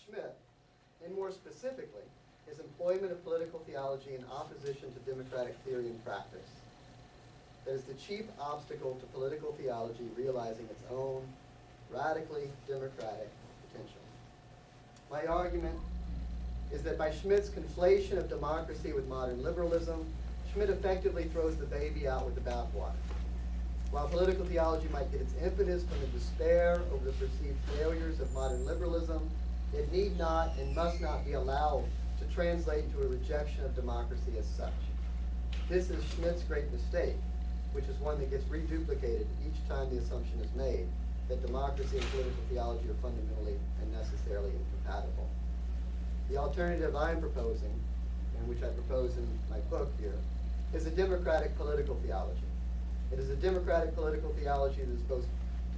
Schmidt, and more specifically, his employment of political theology in opposition to democratic theory and practice. That is the chief obstacle to political theology realizing its own radically democratic potential. My argument is that by Schmidt's conflation of democracy with modern liberalism, Schmidt effectively throws the baby out with the bathwater. While political theology might get its impetus from the despair over the perceived failures of modern liberalism, it need not and must not be allowed to translate into a rejection of democracy as such. This is Schmidt's great mistake, which is one that gets reduplicated each time the assumption is made that democracy and political theology are fundamentally and necessarily incompatible. The alternative I'm proposing, and which I propose in my book here, is a democratic political theology. It is a democratic political theology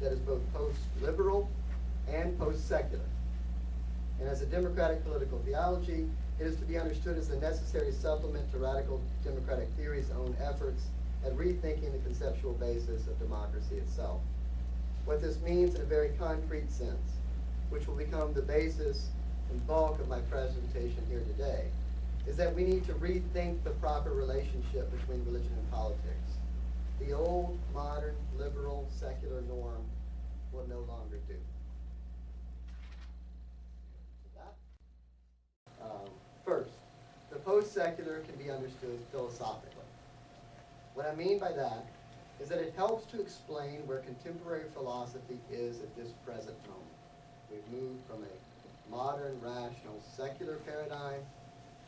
that is both post-liberal and post-secular. And as a democratic political theology, it is to be understood as a necessary supplement to radical democratic theory's own efforts at rethinking the conceptual basis of democracy itself. What this means in a very concrete sense, which will become the basis and bulk of my presentation here today, is that we need to rethink the proper relationship between religion and politics. The old, modern, liberal, secular norm will no longer do. First, the post-secular can be understood philosophically. What I mean by that is that it helps to explain where contemporary philosophy is at this present moment. We've moved from a modern, rational, secular paradigm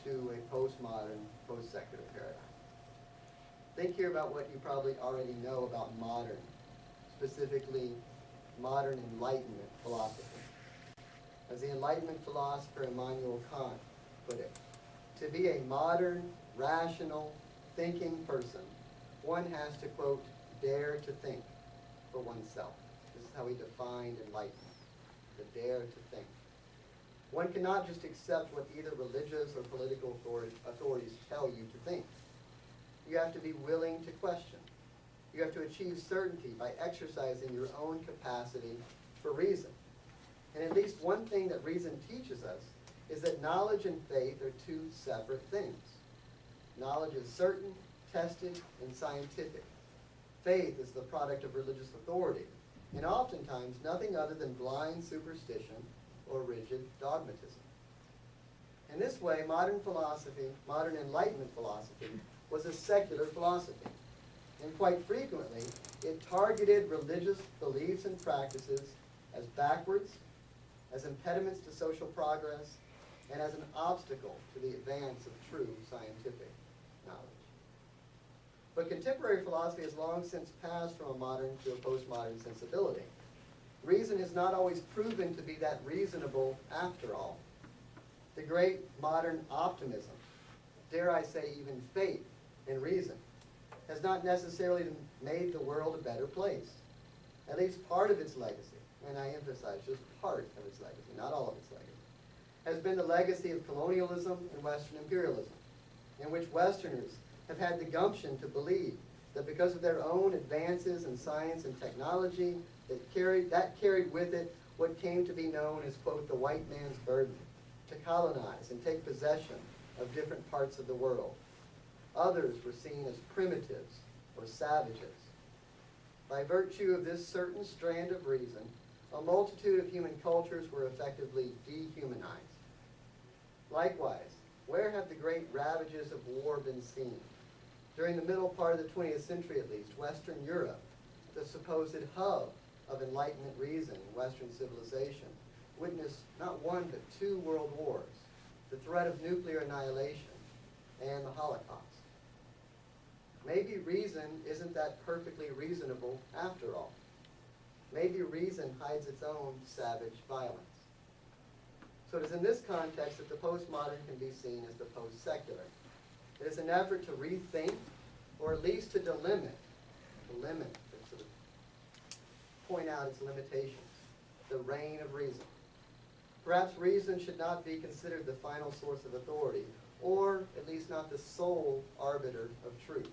to a postmodern, post-secular paradigm. Think here about what you probably already know about modern, specifically modern Enlightenment philosophy. As the Enlightenment philosopher Immanuel Kant put it, to be a modern, rational, thinking person, one has to, quote, dare to think for oneself. This is how he defined enlightenment, the dare to think. One cannot just accept what either religious or political authorities tell you to think. You have to be willing to question. You have to achieve certainty by exercising your own capacity for reason. And at least one thing that reason teaches us is that knowledge and faith are two separate things. Knowledge is certain, tested, and scientific. Faith is the product of religious authority, and oftentimes nothing other than blind superstition or rigid dogmatism. In this way, modern philosophy, modern Enlightenment philosophy, was a secular philosophy. And quite frequently, it targeted religious beliefs and practices as backwards, as impediments to social progress, and as an obstacle to the advance of true scientific knowledge. But contemporary philosophy has long since passed from a modern to a postmodern sensibility. Reason has not always proven to be that reasonable after all. The great modern optimism, dare I say even faith in reason, has not necessarily made the world a better place. At least part of its legacy, and I emphasize just part of its legacy, not all of its legacy, has been the legacy of colonialism and Western imperialism, in which Westerners have had the gumption to believe that because of their own advances in science and technology, that carried with it what came to be known as, quote, the white man's burden, to colonize and take possession of different parts of the world. Others were seen as primitives or savages. By virtue of this certain strand of reason, a multitude of human cultures were effectively dehumanized. Likewise, where have the great ravages of war been seen? During the middle part of the 20th century at least, Western Europe, the supposed hub of Enlightenment reason and Western civilization, witnessed not one but two world wars, the threat of nuclear annihilation, and the Holocaust. Maybe reason isn't that perfectly reasonable after all. Maybe reason hides its own savage violence. So it is in this context that the postmodern can be seen as the post-secular. It is an effort to rethink, or at least to delimit, to sort of point out its limitations, the reign of reason. Perhaps reason should not be considered the final source of authority, or at least not the sole arbiter of truth.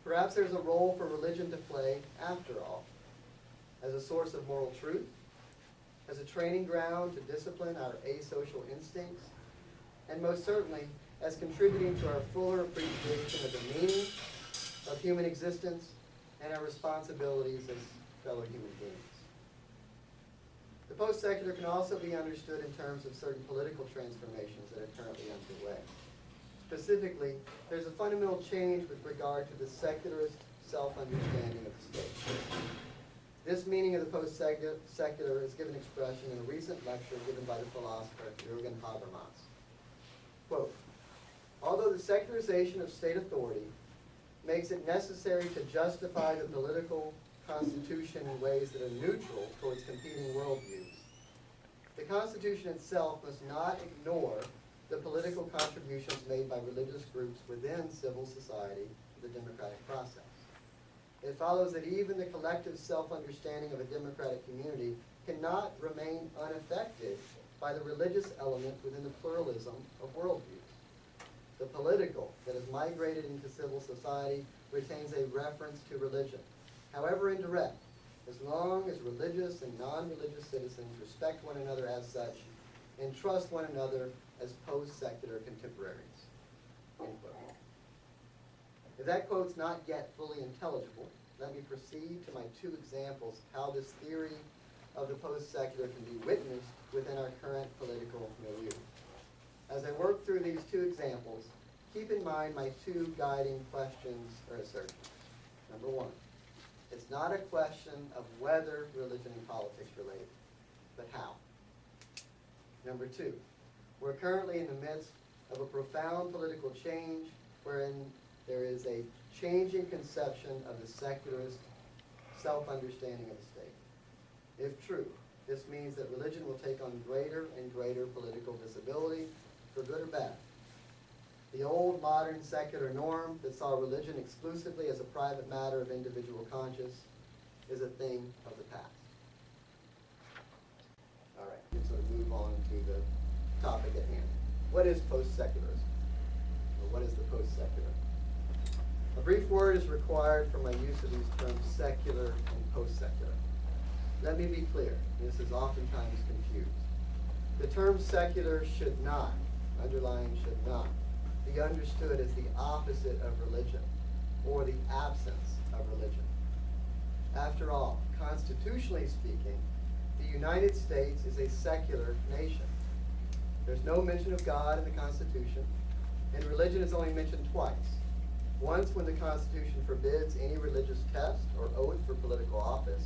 Perhaps there's a role for religion to play after all, as a source of moral truth, as a training ground to discipline our asocial instincts, and most certainly as contributing to our fuller appreciation of the meaning of human existence and our responsibilities as fellow human beings. The post-secular can also be understood in terms of certain political transformations that are currently underway. Specifically, there's a fundamental change with regard to the secularist self-understanding of the state. This meaning of the post-secular is given expression in a recent lecture given by the philosopher Jürgen Habermas. Quote, although the secularization of state authority makes it necessary to justify the political constitution in ways that are neutral towards competing worldviews, the Constitution itself must not ignore the political contributions made by religious groups within civil society to the democratic process. It follows that even the collective self-understanding of a democratic community cannot remain unaffected by the religious element within the pluralism of worldviews. The political that has migrated into civil society retains a reference to religion, however indirect, as long as religious and non-religious citizens respect one another as such and trust one another as post-secular contemporaries. End quote. If that quote's not yet fully intelligible, let me proceed to my two examples of how this theory of the post-secular can be witnessed within our current political milieu. As I work through these two examples, keep in mind my two guiding questions or assertions. Number one, it's not a question of whether religion and politics relate, but how. Number two, we're currently in the midst of a profound political change wherein there is a changing conception of the secularist self-understanding of the state. If true, this means that religion will take on greater and greater political visibility, for good or bad. The old modern secular norm that saw religion exclusively as a private matter of individual conscience is a thing of the past. All right, let's sort of move on to the topic at hand. What is post-secularism? Or what is the post-secular? A brief word is required for my use of these terms secular and post-secular. Let me be clear, this is oftentimes confused. The term secular should not, underline should not, be understood as the opposite of religion or the absence of religion. After all, constitutionally speaking, the United States is a secular nation. There's no mention of God in the Constitution, and religion is only mentioned twice. Once when the Constitution forbids any religious test or oath for political office,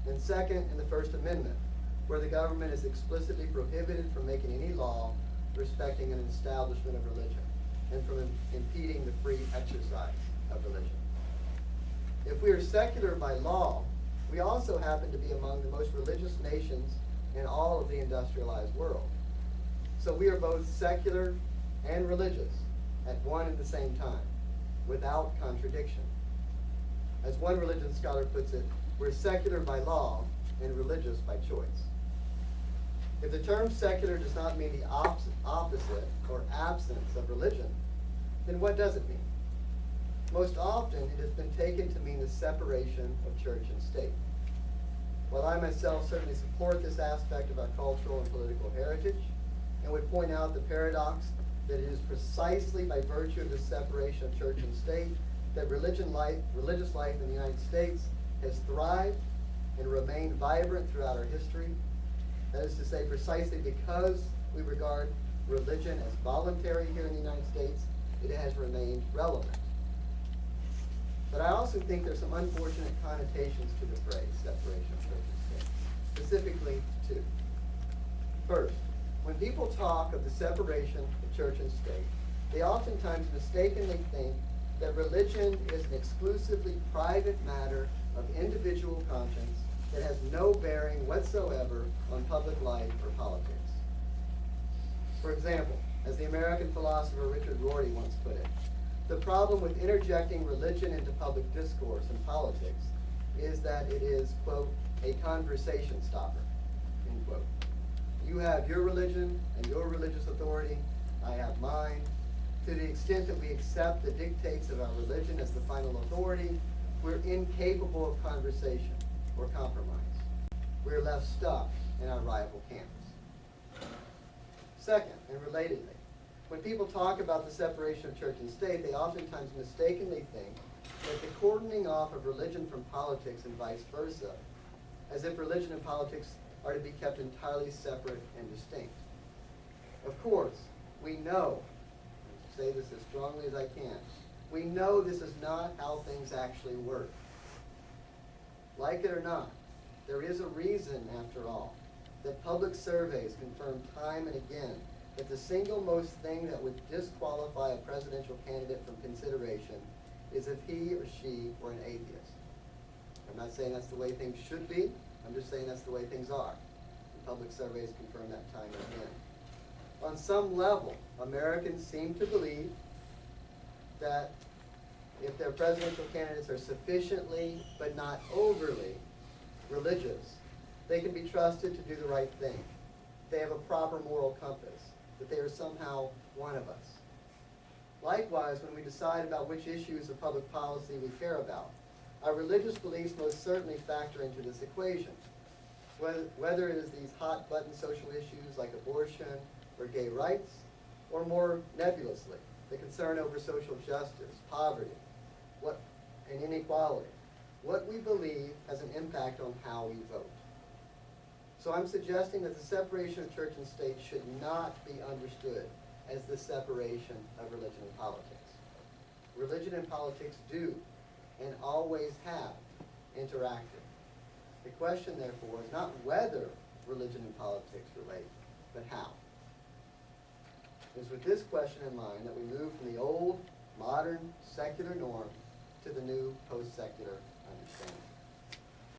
and second in the First Amendment, where the government is explicitly prohibited from making any law respecting an establishment of religion and from impeding the free exercise of religion. If we are secular by law, we also happen to be among the most religious nations in all of the industrialized world. So we are both secular and religious at one and the same time, without contradiction. As one religion scholar puts it, we're secular by law and religious by choice. If the term secular does not mean the opposite or absence of religion, then what does it mean? Most often, it has been taken to mean the separation of church and state. While I myself certainly support this aspect of our cultural and political heritage, and would point out the paradox that it is precisely by virtue of this separation of church and state that religious life in the United States has thrived and remained vibrant throughout our history. That is to say, precisely because we regard religion as voluntary here in the United States, it has remained relevant. But I also think there's some unfortunate connotations to the phrase separation of church and state, specifically two. First, when people talk of the separation of church and state, they oftentimes mistakenly think that religion is an exclusively private matter of individual conscience that has no bearing whatsoever on public life or politics. For example, as the American philosopher Richard Rorty once put it, the problem with interjecting religion into public discourse and politics is that it is, quote, a conversation stopper, end quote. You have your religion and your religious authority, I have mine. To the extent that we accept the dictates of our religion as the final authority, we're incapable of conversation or compromise. we're left stuck in our rival camps. Second, and relatedly, when people talk about the separation of church and state, they oftentimes mistakenly think that the cordoning off of religion from politics and vice versa, as if religion and politics are to be kept entirely separate and distinct. Of course, we know, and say this as strongly as I can, we know this is not how things actually work. Like it or not, there is a reason, after all, that public surveys confirm time and again that the single most thing that would disqualify a presidential candidate from consideration is if he or she were an atheist. I'm not saying that's the way things should be, I'm just saying that's the way things are. And public surveys confirm that time and again. On some level, Americans seem to believe that if their presidential candidates are sufficiently, but not overly, religious, they can be trusted to do the right thing. They have a proper moral compass, that they are somehow one of us. Likewise, when we decide about which issues of public policy we care about, our religious beliefs most certainly factor into this equation. Whether it is these hot-button social issues like abortion or gay rights, or more nebulously, the concern over social justice, poverty, and inequality. What we believe has an impact on how we vote. So I'm suggesting that the separation of church and state should not be understood as the separation of religion and politics. Religion and politics do, and always have, interacted. The question, therefore, is not whether religion and politics relate, but how. It is with this question in mind that we move from the old, modern, secular norm to the new post-secular understanding.